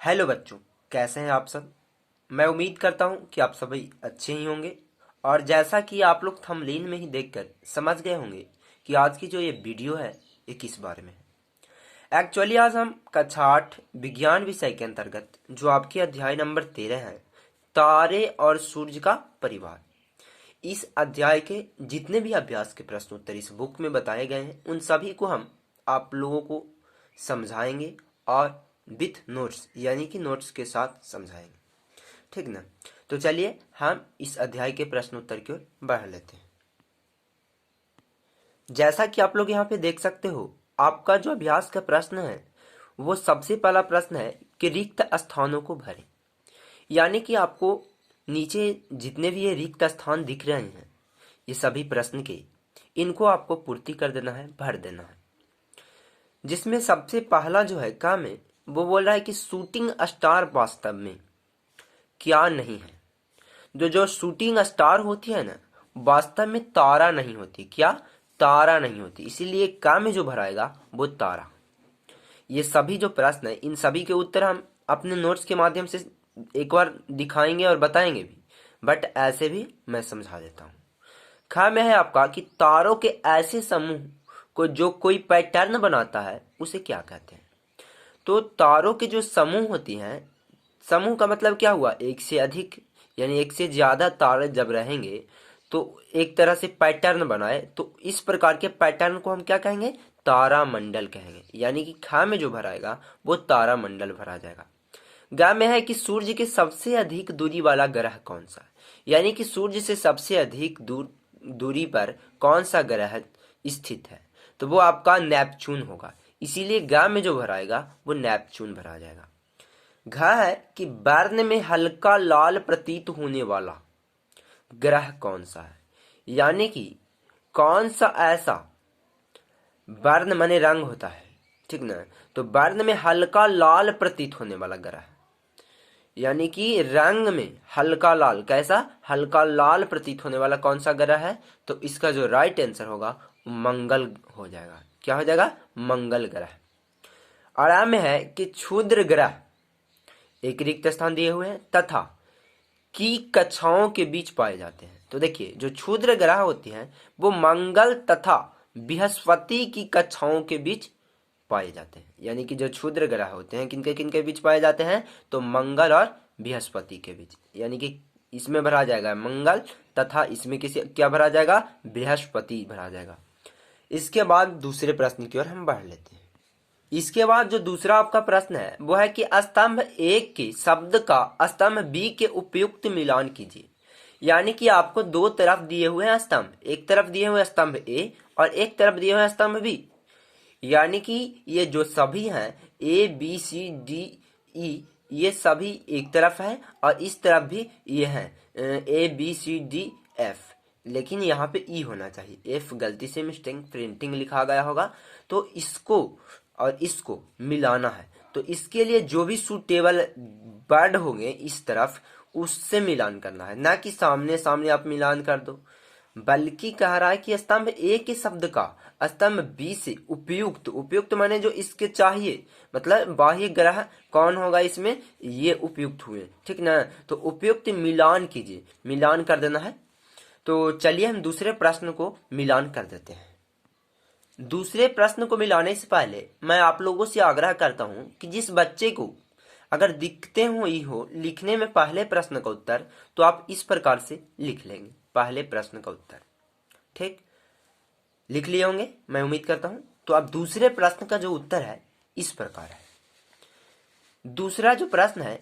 Hello बच्चों, कैसे हैं आप सब। मैं उम्मीद करता हूं कि आप सभी अच्छे ही होंगे। और जैसा कि आप लोग थंबनेल में ही देखकर समझ गए होंगे कि आज की जो ये वीडियो है ये किस बारे में है। एक्चुअली आज हम कक्षा 8 विज्ञान विषय के अंतर्गत जो आपके अध्याय नंबर 13 है, तारे और सूर्य का परिवार, इस अध्याय के जितने भी अभ्यास के प्रश्न उत्तर इस बुक में बताए गए हैं उन सभी को हम आप लोगों को समझाएंगे और विथ नोट्स यानी कि नोट्स के साथ समझाएंगे, ठीक ना। तो चलिए हम इस अध्याय के प्रश्न उत्तर की ओर बढ़ लेते हैं। जैसा कि आप लोग यहाँ पे देख सकते हो, आपका जो अभ्यास का प्रश्न है वो सबसे पहला प्रश्न है कि रिक्त स्थानों को भरें। यानी कि आपको नीचे जितने भी ये रिक्त स्थान दिख रहे हैं ये सभी प्रश्न के, इनको आपको पूर्ति कर देना है, भर देना है। जिसमें सबसे पहला जो है काम है वो बोल रहा है कि शूटिंग स्टार वास्तव में क्या नहीं है। जो शूटिंग स्टार होती है ना, वास्तव में तारा नहीं होती। क्या? तारा नहीं होती। इसीलिए काम में जो भराएगा वो तारा। ये सभी जो प्रश्न है इन सभी के उत्तर हम अपने नोट्स के माध्यम से एक बार दिखाएंगे और बताएंगे भी, बट ऐसे भी मैं समझा देता हूँ। ख में है आपका कि तारों के ऐसे समूह को जो कोई पैटर्न बनाता है उसे क्या कहते हैं। तो तारों के जो समूह होती हैं, समूह का मतलब क्या हुआ, एक से अधिक यानी एक से ज्यादा तारे जब रहेंगे तो एक तरह से पैटर्न बनाए, तो इस प्रकार के पैटर्न को हम क्या कहेंगे, तारा मंडल कहेंगे। यानी कि खा में जो भराएगा वो तारा मंडल भरा जाएगा। ग में है कि सूर्य के सबसे अधिक दूरी वाला ग्रह कौन सा है। यानी कि सूर्य से सबसे अधिक दूरी पर कौन सा ग्रह स्थित है, तो वो आपका नेपच्यून होगा। इसीलिए ग में जो भराएगा वो नेपच्यून भरा जाएगा। घ है कि वर्ण में हल्का लाल प्रतीत होने वाला ग्रह कौन सा है। यानी कि कौन सा ऐसा वर्ण माने रंग होता है, ठीक ना। तो वर्ण में हल्का लाल प्रतीत होने वाला ग्रह, यानी कि रंग में हल्का लाल, कैसा हल्का लाल प्रतीत होने वाला कौन सा ग्रह है, तो इसका जो राइट आंसर होगा वो मंगल हो जाएगा। क्या हो जाएगा? मंगल ग्रह। आराम में है कि क्षुद्र ग्रह एक रिक्त स्थान दिए हुए हैं तथा की कक्षाओं के बीच पाए जाते हैं। तो देखिए जो क्षुद्र ग्रह होती हैं वो मंगल तथा बृहस्पति की कक्षाओं के बीच पाए जाते हैं। यानी कि जो क्षुद्र ग्रह होते हैं किनके किनके बीच पाए जाते हैं, तो मंगल और बृहस्पति के बीच। यानी कि इसमें भरा जाएगा मंगल तथा इसमें किसी क्या भरा जाएगा, बृहस्पति भरा जाएगा। इसके बाद दूसरे प्रश्न की ओर हम बढ़ लेते हैं। इसके बाद जो दूसरा आपका प्रश्न है वो है कि स्तंभ एक के शब्द का स्तंभ बी के उपयुक्त मिलान कीजिए। यानी कि आपको दो तरफ दिए हुए हैं स्तंभ, एक तरफ दिए हुए स्तंभ ए और एक तरफ दिए हुए स्तंभ बी। यानी कि ये जो सभी हैं A B C D E, ये सभी एक तरफ है और इस तरफ भी ये हैं A B C D F, लेकिन यहाँ पे ई होना चाहिए, एफ गलती से मिस्टेक प्रिंटिंग लिखा गया होगा। तो इसको और इसको मिलाना है, तो इसके लिए जो भी सूटेबल वर्ड होंगे इस तरफ उससे मिलान करना है, ना कि सामने सामने आप मिलान कर दो। बल्कि कह रहा है कि स्तंभ ए के शब्द का स्तंभ बी से उपयुक्त, उपयुक्त माने जो इसके चाहिए, मतलब बाह्य ग्रह कौन होगा इसमें, ये उपयुक्त हुए, ठीक ना। तो उपयुक्त मिलान कीजिए, मिलान कर देना है। तो चलिए हम दूसरे प्रश्न को मिलान कर देते हैं। दूसरे प्रश्न को मिलाने से पहले मैं आप लोगों से आग्रह करता हूं कि जिस बच्चे को अगर दिखते हो ही हो लिखने में पहले प्रश्न का उत्तर, तो आप इस प्रकार से लिख लेंगे पहले प्रश्न का उत्तर, ठीक लिख लिए होंगे मैं उम्मीद करता हूं। तो अब दूसरे प्रश्न का जो उत्तर है इस प्रकार है। दूसरा जो प्रश्न है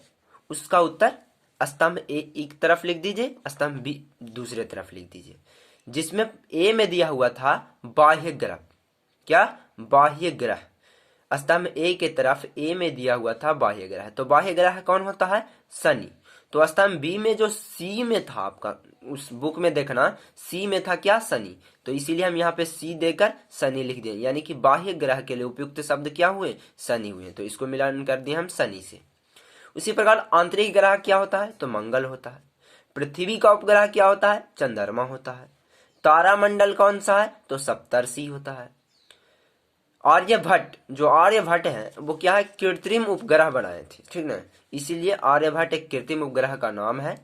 उसका उत्तर स्तंभ ए एक तरफ लिख दीजिए, स्तंभ बी दूसरे तरफ लिख दीजिए। जिसमें ए में दिया हुआ था बाह्य ग्रह, क्या बाह्य ग्रह, स्तंभ ए के तरफ ए में दिया हुआ था बाह्य ग्रह, तो बाह्य ग्रह कौन होता है, शनि। तो स्तंभ बी में जो सी में था आपका, उस बुक में देखना सी में था क्या, शनि। तो इसीलिए हम यहाँ पे सी देकर शनि लिख दिए, यानी कि बाह्य ग्रह के लिए उपयुक्त शब्द क्या हुए, शनि हुए। तो इसको मिलान कर दिए हम शनि से। उसी प्रकार आंतरिक ग्रह क्या होता है, तो मंगल होता है। पृथ्वी का उपग्रह क्या होता है, चंद्रमा होता है। तारामंडल कौन सा है, तो सप्तर्षि होता है। आर्यभट्ट, जो आर्यभट्ट हैं वो क्या है, कृत्रिम उपग्रह बनाए थे, ठीक ना। इसीलिए आर्यभट्ट एक कृत्रिम उपग्रह का नाम है।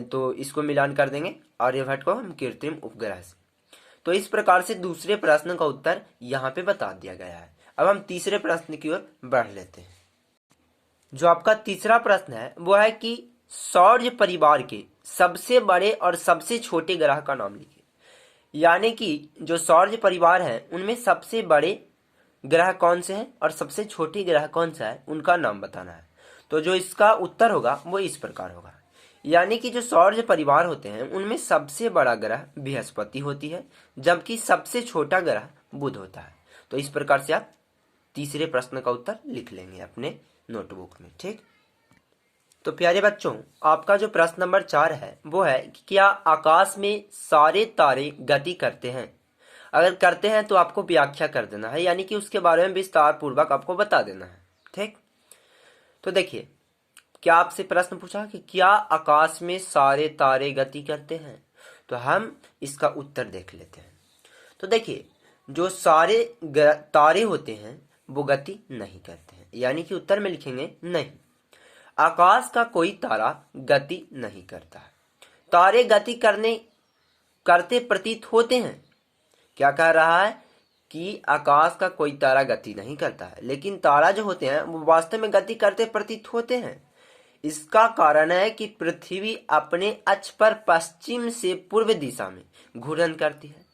तो इसको मिलान कर देंगे, आर्यभट्ट को हम कृत्रिम उपग्रह से। तो इस प्रकार से दूसरे प्रश्न का उत्तर यहाँ पे बता दिया गया है। अब हम तीसरे प्रश्न की ओर बढ़ लेते हैं। जो आपका तीसरा प्रश्न है वो है कि सौर परिवार के सबसे बड़े और सबसे छोटे ग्रह का नाम लिखिए। यानी कि जो सौर परिवार है उनमें सबसे बड़े ग्रह कौन से हैं और सबसे छोटे ग्रह कौन सा है, उनका नाम बताना है। तो जो इसका उत्तर होगा वो इस प्रकार होगा। यानी कि जो सौर परिवार होते हैं उनमें सबसे बड़ा ग्रह बृहस्पति होती है, जबकि सबसे छोटा ग्रह बुध होता है। तो इस प्रकार से आप तीसरे प्रश्न का उत्तर लिख लेंगे अपने नोटबुक में, ठीक। तो प्यारे बच्चों, आपका जो प्रश्न नंबर 4 है वो है कि क्या आकाश में सारे तारे गति करते हैं। अगर करते हैं तो आपको व्याख्या कर देना है, यानी कि उसके बारे में विस्तार पूर्वक आपको बता देना है, ठीक। तो देखिए, क्या आपसे प्रश्न पूछा कि क्या आकाश में सारे तारे गति करते हैं, तो हम इसका उत्तर देख लेते हैं। तो देखिए, जो सारे तारे होते हैं वो गति नहीं करते हैं, यानी कि उत्तर में लिखेंगे नहीं, आकाश का कोई तारा गति नहीं करता है। तारे गति करते प्रतीत होते हैं। क्या कह रहा है कि आकाश का कोई तारा गति नहीं करता है, लेकिन तारा जो होते हैं वो वास्तव में गति करते प्रतीत होते हैं। इसका कारण है कि पृथ्वी अपने अक्ष पर पश्चिम से पूर्व दिशा में घूर्णन करती है।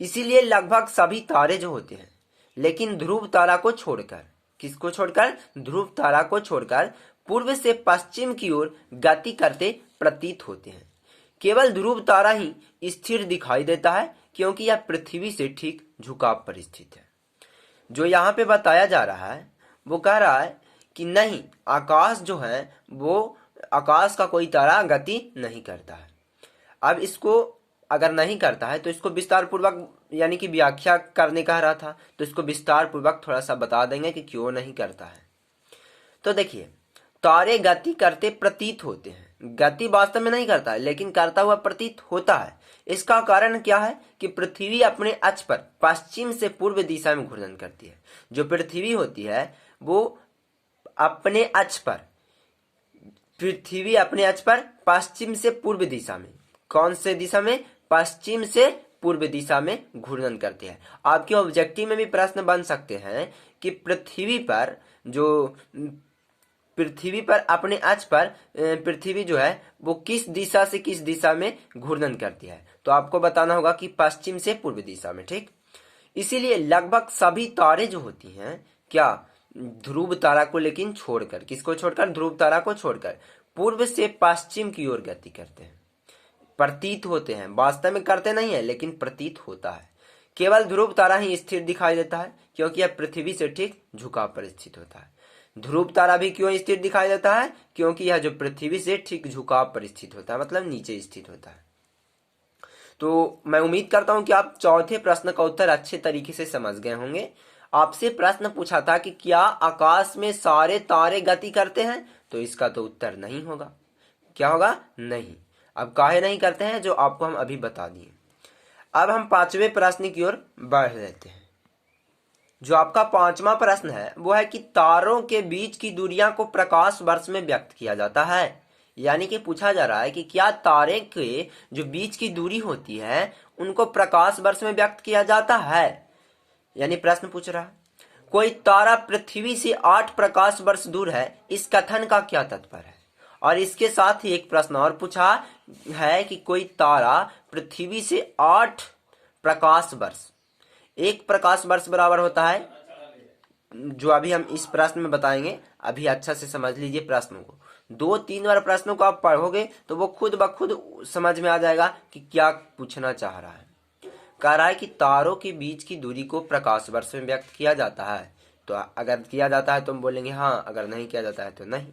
इसीलिए लगभग सभी तारे जो होते हैं, लेकिन ध्रुव तारा को छोड़कर, किसको छोड़कर, ध्रुव तारा को छोड़कर पूर्व से पश्चिम की ओर गति करते प्रतीत होते हैं। केवल ध्रुव तारा ही स्थिर दिखाई देता है, क्योंकि यह पृथ्वी से ठीक झुकाव पर स्थित है। जो यहाँ पे बताया जा रहा है वो कह रहा है कि नहीं, आकाश जो है वो, आकाश का कोई तारा गति नहीं करता है। अब इसको अगर नहीं करता है तो इसको विस्तार पूर्वक, यानी कि व्याख्या करने कह रहा था, तो इसको विस्तार पूर्वक थोड़ा सा बता देंगे कि क्यों नहीं करता है। तो देखिए, तारे गति करते प्रतीत होते हैं, गति वास्तव में नहीं करता है लेकिन करता हुआ प्रतीत होता है। इसका कारण क्या है कि पृथ्वी अपने अक्ष पर पश्चिम से पूर्व दिशा में घूर्णन करती है। जो पृथ्वी होती है वो अपने अक्ष पर, पृथ्वी अपने अक्ष पर पश्चिम से पूर्व दिशा में, कौन से दिशा में, पश्चिम से पूर्व दिशा में घूर्णन करती है। आपके ऑब्जेक्टिव में भी प्रश्न बन सकते हैं कि पृथ्वी पर जो, पृथ्वी पर अपने अक्ष पर पृथ्वी जो है वो किस दिशा से किस दिशा में घूर्णन करती है, तो आपको बताना होगा कि पश्चिम से पूर्व दिशा में, ठीक। इसीलिए लगभग सभी तारे जो होती हैं, क्या, ध्रुव तारा को लेकिन छोड़कर, किसको छोड़कर, ध्रुव तारा को छोड़कर पूर्व से पश्चिम की ओर गति करते हैं, प्रतीत होते हैं। वास्तव में करते नहीं है लेकिन प्रतीत होता है। केवल ध्रुव तारा ही स्थिर दिखाई देता है, क्योंकि यह पृथ्वी से ठीक झुकाव पर स्थित होता है। ध्रुव तारा भी क्यों स्थिर दिखाई देता है, क्योंकि यह जो पृथ्वी से ठीक झुकाव पर स्थित होता है, मतलब नीचे स्थित होता है। तो मैं उम्मीद करता हूं कि आप चौथे प्रश्न का उत्तर अच्छे तरीके से समझ गए होंगे। आपसे प्रश्न पूछा था कि क्या आकाश में सारे तारे गति करते हैं, तो इसका तो उत्तर नहीं होगा। क्या होगा, नहीं। अब काहे नहीं करते हैं, जो आपको हम अभी बता दिए। अब हम पांचवें प्रश्न की ओर बढ़ लेते हैं। जो आपका पांचवा प्रश्न है वो है कि तारों के बीच की दूरियां को प्रकाश वर्ष में व्यक्त किया जाता है। यानी कि पूछा जा रहा है कि क्या तारे के जो बीच की दूरी होती है उनको प्रकाश वर्ष में व्यक्त किया जाता है। यानी प्रश्न पूछ रहा है, कोई तारा पृथ्वी से 8 प्रकाश वर्ष दूर है, इस कथन का क्या तात्पर्य है। और इसके साथ ही एक प्रश्न और पूछा है कि कोई तारा पृथ्वी से 8 प्रकाश वर्ष, 1 प्रकाश वर्ष बराबर होता है, जो अभी हम इस प्रश्न में बताएंगे। अभी अच्छा से समझ लीजिए प्रश्नों को, 2-3 बार प्रश्नों को आप पढ़ोगे तो वो खुद ब खुद समझ में आ जाएगा कि क्या पूछना चाह रहा है। कह रहा है कि तारों के बीच की दूरी को प्रकाश वर्ष में व्यक्त किया जाता है। तो अगर किया जाता है तो हम बोलेंगे हाँ, अगर नहीं किया जाता है तो नहीं।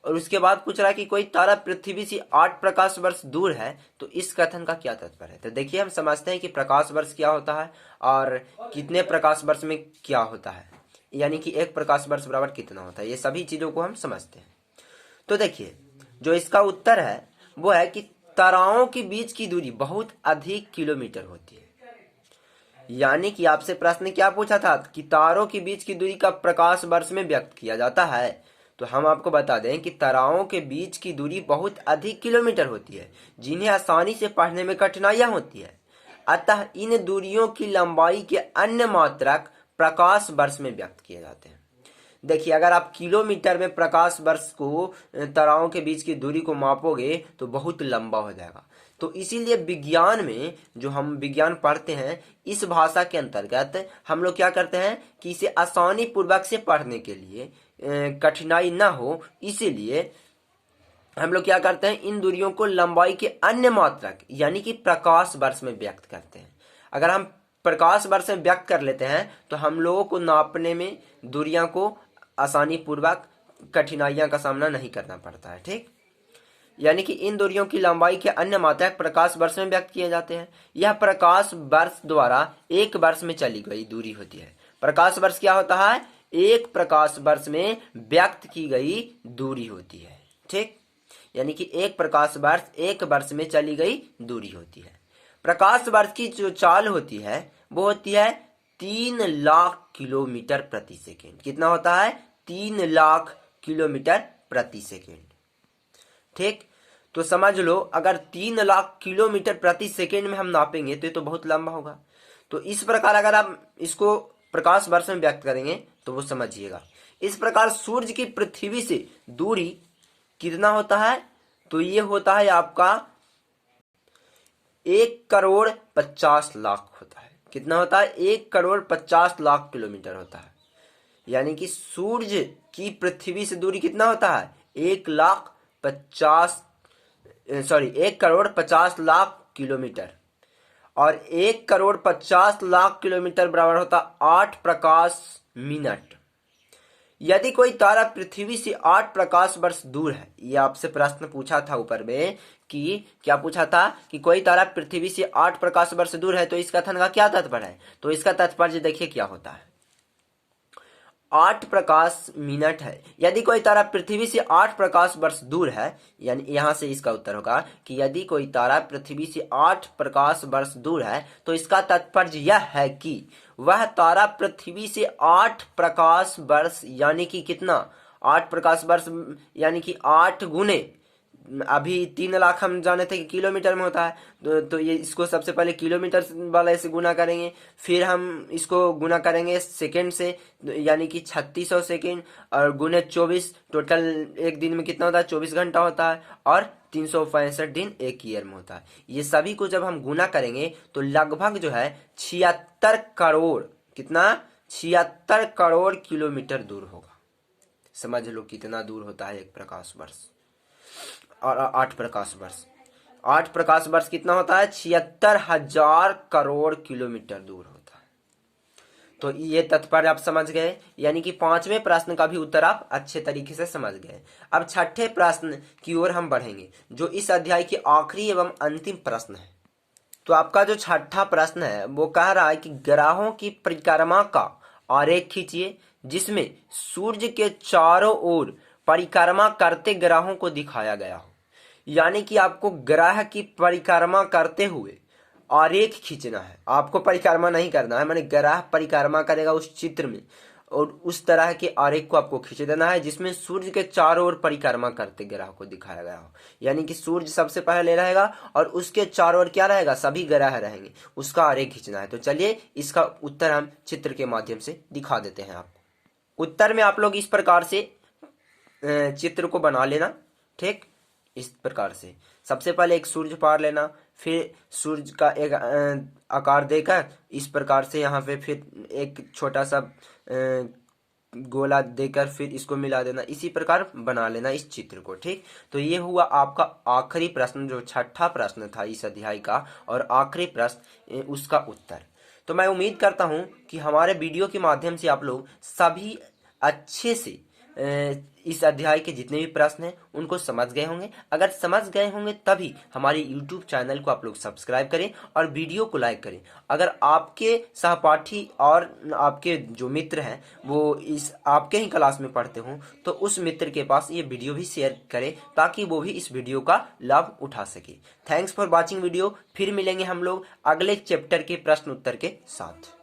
और उसके बाद पूछ रहा है कि कोई तारा पृथ्वी से 8 प्रकाश वर्ष दूर है, तो इस कथन का क्या तात्पर्य है। तो देखिए, हम समझते हैं कि प्रकाश वर्ष क्या होता है और कितने प्रकाश वर्ष में क्या होता है, यानी कि 1 प्रकाश वर्ष बराबर कितना होता है, ये सभी चीजों को हम समझते हैं। तो देखिए, जो इसका उत्तर है वो है कि ताराओं के बीच की दूरी बहुत अधिक किलोमीटर होती है। यानी कि आपसे प्रश्न क्या पूछा था कि तारों के बीच की दूरी का प्रकाश वर्ष में व्यक्त किया जाता है। तो हम आपको बता दें कि ताराओं के बीच की दूरी बहुत अधिक किलोमीटर होती है, जिन्हें आसानी से पढ़ने में कठिनाइयां होती है। अतः इन दूरियों की लंबाई के अन्य मात्रक प्रकाश वर्ष में व्यक्त किए जाते हैं। देखिए, अगर आप किलोमीटर में प्रकाश वर्ष को ताराओं के बीच की दूरी को मापोगे तो बहुत लंबा हो जाएगा। तो इसीलिए विज्ञान में जो हम विज्ञान पढ़ते हैं, इस भाषा के अंतर्गत हम लोग क्या करते हैं कि इसे आसानी पूर्वक से पढ़ने के लिए कठिनाई ना हो, इसीलिए हम लोग क्या करते हैं, इन दूरियों को लंबाई के अन्य मात्रक यानी कि प्रकाश वर्ष में व्यक्त करते हैं। अगर हम प्रकाश वर्ष में व्यक्त कर लेते हैं तो हम लोगों को नापने में दूरियां को आसानी पूर्वक कठिनाइयां का सामना नहीं करना पड़ता है। ठीक, यानी कि इन दूरियों की लंबाई के अन्य मात्रक प्रकाश वर्ष में व्यक्त किए जाते हैं। यह प्रकाश वर्ष द्वारा एक वर्ष में चली गई दूरी होती है। प्रकाश वर्ष क्या होता है? एक प्रकाश वर्ष में व्यक्त की गई दूरी होती है। ठीक, यानी कि एक प्रकाश वर्ष एक वर्ष में चली गई दूरी होती है। प्रकाश वर्ष की जो चाल होती है वो होती है 3 लाख किलोमीटर प्रति सेकेंड। कितना होता है? 3 लाख किलोमीटर प्रति सेकेंड। ठीक, तो समझ लो, अगर 3 लाख किलोमीटर प्रति सेकेंड में हम नापेंगे तो ये तो बहुत लंबा होगा। तो इस प्रकार अगर आप इसको प्रकाश वर्ष में व्यक्त करेंगे तो वो समझिएगा। इस प्रकार सूर्य की पृथ्वी से दूरी कितना होता है? तो ये होता है आपका 1,50,00,000 होता है। कितना होता है? 1,50,00,000 किलोमीटर होता है। यानी कि सूर्य की पृथ्वी से दूरी कितना होता है? 1,50,00,000 किलोमीटर। और 1,50,00,000 किलोमीटर बराबर होता 8 प्रकाश मिनट। यदि कोई तारा पृथ्वी से 8 प्रकाश वर्ष दूर है, ये आपसे प्रश्न पूछा था ऊपर में कि क्या पूछा था कि कोई तारा पृथ्वी से 8 प्रकाश वर्ष दूर है, तो इस कथन का क्या तात्पर्य है? तो इसका तात्पर्य देखिए क्या होता है। 8 प्रकाश मिनट है। यदि कोई तारा पृथ्वी से 8 प्रकाश वर्ष दूर है, यानी यहां से इसका उत्तर होगा कि यदि कोई तारा पृथ्वी से 8 प्रकाश वर्ष दूर है, तो इसका तात्पर्य यह है कि वह तारा पृथ्वी से 8 प्रकाश वर्ष यानी कि कितना? 8 प्रकाश वर्ष यानी कि 8 गुने, अभी 3 लाख हम जाने थे कि किलोमीटर में होता है, तो ये इसको सबसे पहले किलोमीटर वाले से गुना करेंगे, फिर हम इसको गुना करेंगे सेकंड से, यानी कि 3600 सेकंड, और गुने 24, टोटल एक दिन में कितना होता है? 24 घंटा होता है, और 365 दिन एक ईयर में होता है। ये सभी को जब हम गुना करेंगे तो लगभग जो है 76 करोड़, कितना? 76 करोड़ किलोमीटर दूर होगा। समझ लो कितना दूर होता है एक प्रकाश वर्ष। और 8 प्रकाश वर्ष, 8 प्रकाश वर्ष कितना होता है? 76,000 करोड़ किलोमीटर दूर होता है। तो ये तात्पर्य आप समझ गए, यानी कि 5वें प्रश्न का भी उत्तर आप अच्छे तरीके से समझ गए। अब 6ठे प्रश्न की ओर हम बढ़ेंगे, जो इस अध्याय के आखिरी एवं अंतिम प्रश्न है। तो आपका जो 6ठा प्रश्न है वो कह रहा है कि ग्रहों की परिक्रमा का आरेख खींचिए जिसमें सूर्य के चारों ओर परिक्रमा करते ग्रहों को दिखाया गया हो। यानी कि आपको ग्रह की परिक्रमा करते हुए आरेख खींचना है, आपको परिक्रमा नहीं करना है, माने ग्रह परिक्रमा करेगा उस चित्र में, और उस तरह के आरेख को आपको खींच देना है जिसमें सूर्य के चारों ओर परिक्रमा करते ग्रह को दिखाया गया हो। यानी कि सूर्य सबसे पहले रहेगा और उसके चारों ओर क्या रहेगा? सभी ग्रह रहेंगे, उसका आरेख खींचना है। तो चलिए इसका उत्तर हम चित्र के माध्यम से दिखा देते हैं आपको। उत्तर में आप लोग इस प्रकार से चित्र को बना लेना। ठीक, इस प्रकार से सबसे पहले एक सूर्य पार लेना, फिर सूर्य का एक आकार देकर इस प्रकार से यहाँ पे फिर एक छोटा सा गोला देकर फिर इसको मिला देना, इसी प्रकार बना लेना इस चित्र को। ठीक, तो ये हुआ आपका आखिरी प्रश्न, जो 6ठा प्रश्न था इस अध्याय का, और आखिरी प्रश्न उसका उत्तर। तो मैं उम्मीद करता हूँ कि हमारे वीडियो के माध्यम से आप लोग सभी अच्छे से इस अध्याय के जितने भी प्रश्न हैं उनको समझ गए होंगे। अगर समझ गए होंगे तभी हमारे YouTube चैनल को आप लोग सब्सक्राइब करें और वीडियो को लाइक करें। अगर आपके सहपाठी और आपके जो मित्र हैं वो इस आपके ही क्लास में पढ़ते हों तो उस मित्र के पास ये वीडियो भी शेयर करें ताकि वो भी इस वीडियो का लाभ उठा सके। Thanks for watching video. फिर मिलेंगे हम लोग अगले चैप्टर के प्रश्न उत्तर के साथ।